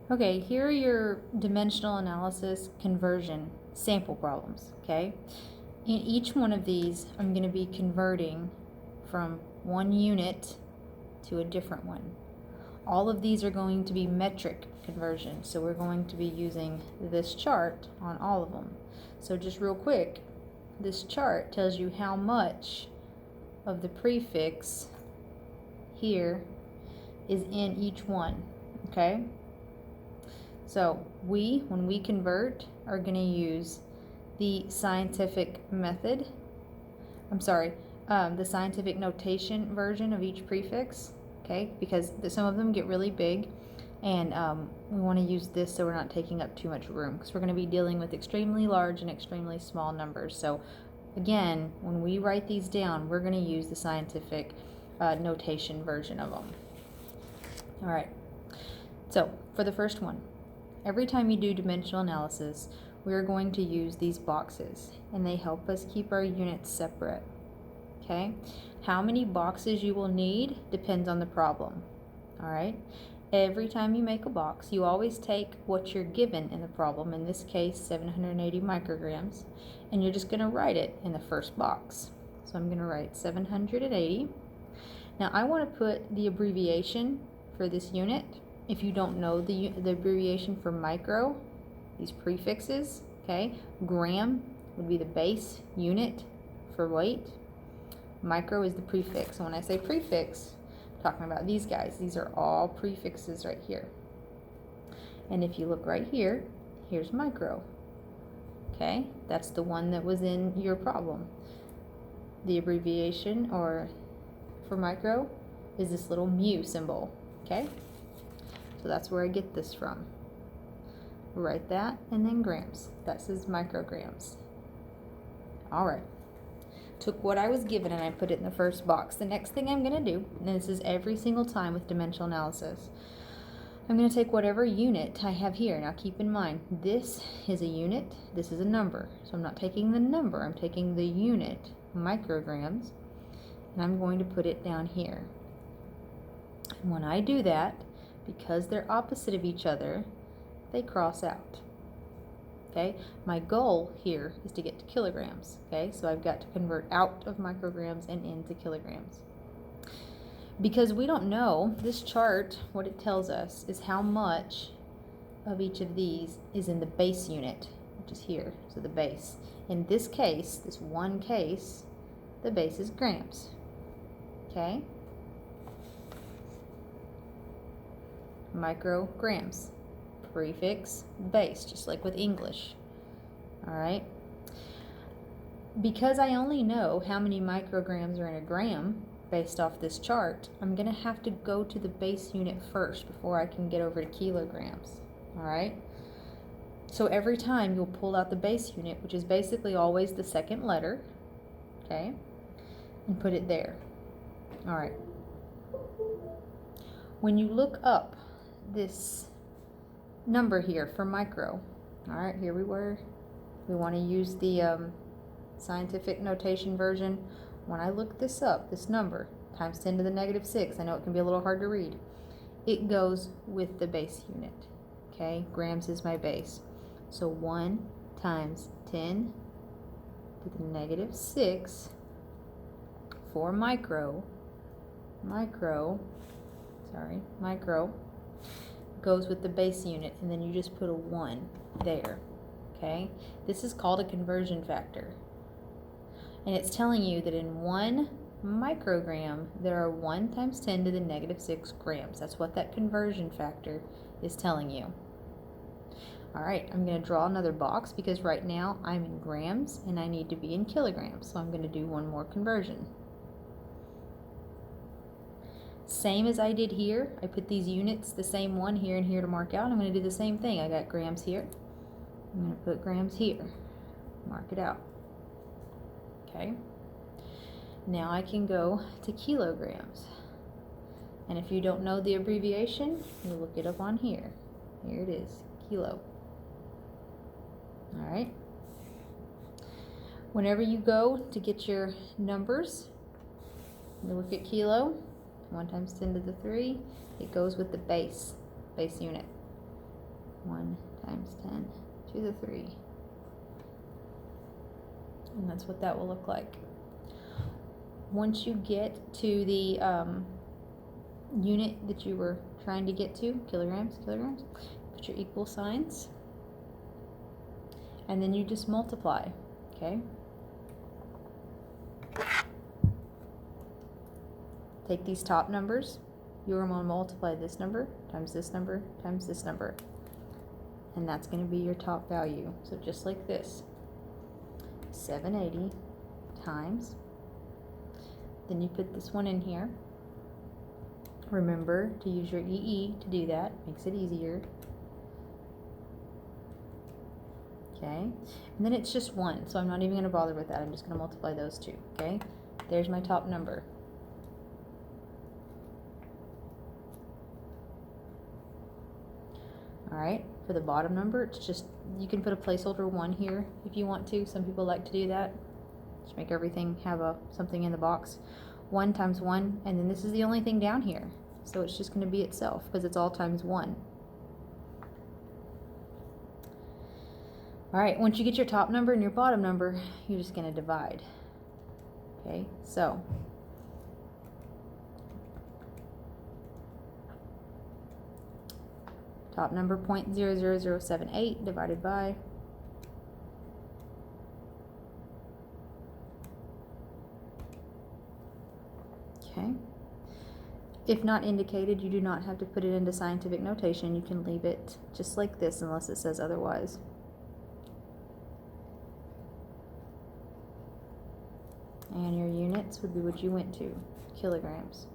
Okay, here are your dimensional analysis conversion sample problems, okay? In each one of these, I'm going to be converting from one unit to a different one. All of these are going to be metric conversion, so we're going to be using this chart on all of them. So just real quick, this chart tells you how much of the prefix here is in each one, okay? So when we convert, are going to use the scientific method, the scientific notation version of each prefix, okay, because some of them get really big, and we want to use this so we're not taking up too much room, because we're going to be dealing with extremely large and extremely small numbers. So again, when we write these down, we're going to use the scientific notation version of them. All right, so for the first one, every time you do dimensional analysis, we are going to use these boxes, and they help us keep our units separate, okay? How many boxes you will need depends on the problem, all right? Every time you make a box, you always take what you're given in the problem, in this case 780 micrograms, and you're just going to write it in the first box. So I'm going to write 780. Now I want to put the abbreviation for this unit. If you don't know the abbreviation for micro, these prefixes, okay, gram would be the base unit for weight. Micro is the prefix. So when I say prefix, I'm talking about these guys. These are all prefixes right here. And if you look right here, here's micro. Okay, that's the one that was in your problem. The abbreviation for micro is this little mu symbol, okay? So that's where I get this from. Write that, and then grams. That says micrograms. All right. Took what I was given and I put it in the first box. The next thing I'm going to do, and this is every single time with dimensional analysis, I'm going to take whatever unit I have here. Now keep in mind, this is a unit, this is a number. So I'm not taking the number, I'm taking the unit, micrograms, and I'm going to put it down here. And when I do that, because they're opposite of each other, they cross out. Okay, my goal here is to get to kilograms. Okay, so I've got to convert out of micrograms and into kilograms. Because we don't know, this chart, what it tells us is how much of each of these is in the base unit, which is here, so the base. In this case, this one case, the base is grams. Okay, micrograms, prefix, base, just like with English. All right. Because I only know how many micrograms are in a gram based off this chart, I'm going to have to go to the base unit first before I can get over to kilograms. All right. So every time you'll pull out the base unit, which is basically always the second letter, okay, and put it there. All right. When you look up this number here for micro, all right, here we were. We want to use the scientific notation version. When I look this up, this number, times 10 to the negative 6, I know it can be a little hard to read. It goes with the base unit, okay? Grams is my base. So 1 times 10 to the negative 6 for micro goes with the base unit, and then you just put a 1 there, okay? This is called a conversion factor. And it's telling you that in 1 microgram, there are 1 times 10 to the negative 6 grams. That's what that conversion factor is telling you. All right, I'm going to draw another box because right now I'm in grams and I need to be in kilograms. So I'm going to do one more conversion. Same as I did here, I put these units, the same one here and here to mark out. I'm going to do the same thing. I got grams here. I'm going to put grams here. Mark it out. Okay. Now I can go to kilograms. And if you don't know the abbreviation, you look it up on here. Here it is, kilo. All right. Whenever you go to get your numbers, you look at kilo. 1 times 10 to the 3, it goes with the base unit. 1 times 10 to the 3. And that's what that will look like. Once you get to the unit that you were trying to get to, kilograms, put your equal signs, and then you just multiply, okay? Take these top numbers, you're going to multiply this number times this number times this number, and that's going to be your top value. So just like this, 780 times, then you put this one in here. Remember to use your EE to do that, makes it easier. Okay, and then it's just 1, so I'm not even going to bother with that. I'm just going to multiply those two, okay? There's my top number. Alright, for the bottom number, it's just, you can put a placeholder 1 here if you want to. Some people like to do that. Just make everything have something in the box. 1 times 1, and then this is the only thing down here. So it's just going to be itself, because it's all times 1. Alright, once you get your top number and your bottom number, you're just going to divide. Okay, so top number 0.00078 divided by okay. If not indicated, you do not have to put it into scientific notation. You can leave it just like this unless it says otherwise. And your units would be what you went to, kilograms.